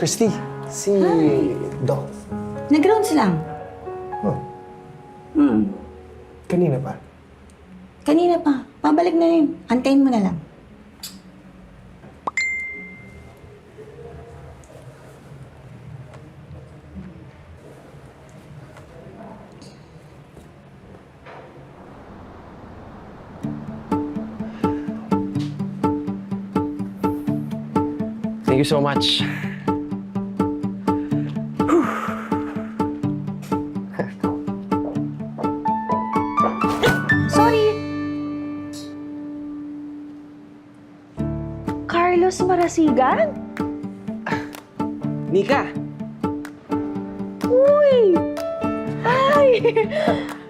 Christy, si Doc. Nag-rounds lang. Oh, Hmm. kanina pa. Kanina pa. Pabalik na yun. Antayin mo na lang. Thank you so much. Sorry. Carlos Marasigan? Nika! Uy! Ay!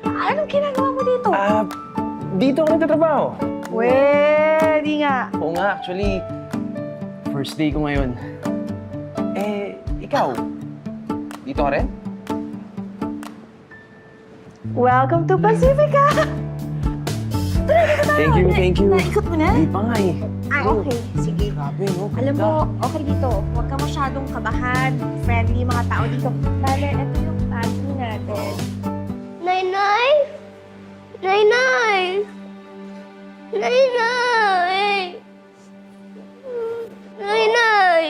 Anong ginagawa mo dito? Dito ako nagtatrabaho. Pwede nga. Oo nga, actually, first day ko ngayon. Ikaw? Dito ka rin? Welcome to Pacifica! Thank you. Naikot mo na? Hindi pa nga eh. Ay, okay. Sige. Grabe, no? Alam mo, okay dito. Huwag ka masyadong kabahan. Friendly mga tao dito. Dale, ito yung pantry natin. Nainay! Nainay! Nainay! Nainay!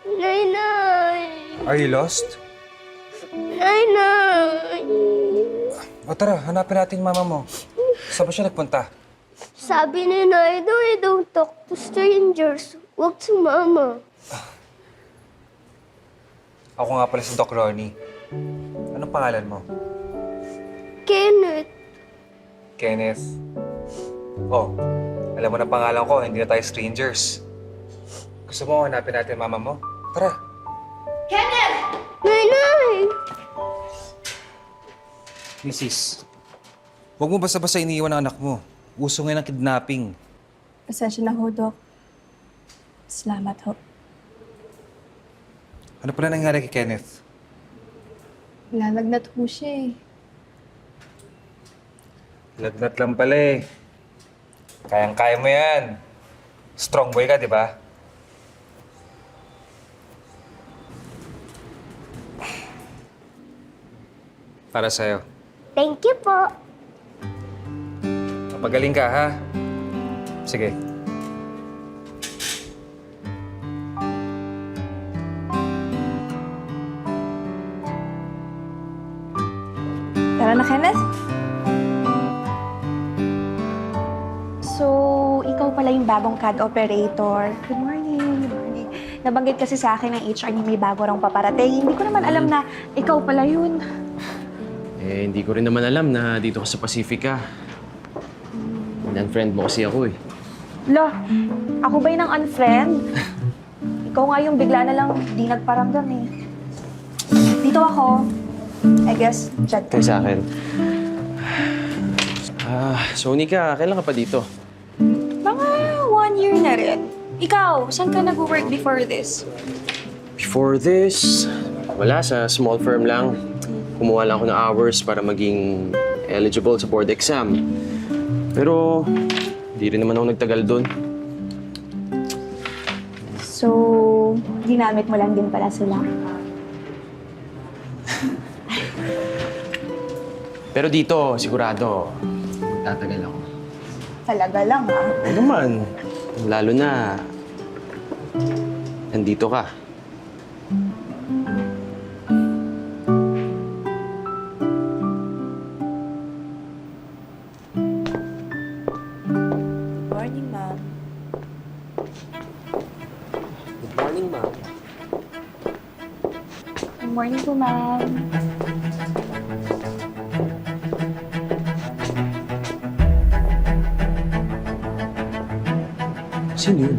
Nainay! Are you lost? Nainay! O tara, hanapin natin yung mama mo. Saan ba siya nagpunta? Sabi ni Nay daw, don't talk to strangers. Huwag sumama. Ako nga pala si Doc Ronnie. Anong pangalan mo? Kenneth. Kenneth. Oh, alam mo na pangalan ko, hindi na tayo strangers. Gusto mo hanapin natin mama mo? Tara. Nainay! Mrs. Huwag mo basta-basta iniiwan ang anak mo. Uso ngayon ang kidnapping. Pasensya na ho, Doc. Salamat ho. Ano pala nangyari kay Kenneth? Lalagnat ho siya eh. Lagnat lang pala eh. Kayang-kaya mo yan. Strong boy ka, di ba? Para sa'yo. Thank you po. Magaling ka, ha? Sige. Tara na, Kenneth. So, ikaw pala yung bagong CAD operator. Good morning. Good morning. Nabanggit kasi sa akin ng HR niya may bago rang paparating. Hindi ko naman alam na ikaw pala yun. Hindi ko rin naman alam na dito ka sa Pacifica. Unfriend mo kasi ako eh. Lo, ako ba yung unfriend? Ikaw nga yung bigla na lang di nagparamdam eh. Dito ako. I guess, chat ka. Tayo sa akin. So Nika, kailan ka pa dito? Mga 1 year na rin. Ikaw, saan ka nag-work before this? Before this, wala, sa small firm lang. Kumuha lang ako ng hours para maging eligible sa board exam. Pero, di rin naman ako nagtagal doon. So, ginamit mo lang din pala sila. Pero dito, sigurado, magtatagal ako. Talaga lang ah. Oo naman. Lalo na, nandito ka. Morning, ma'am. Good morning, ma'am. Good morning po, ma'am. Sino yun?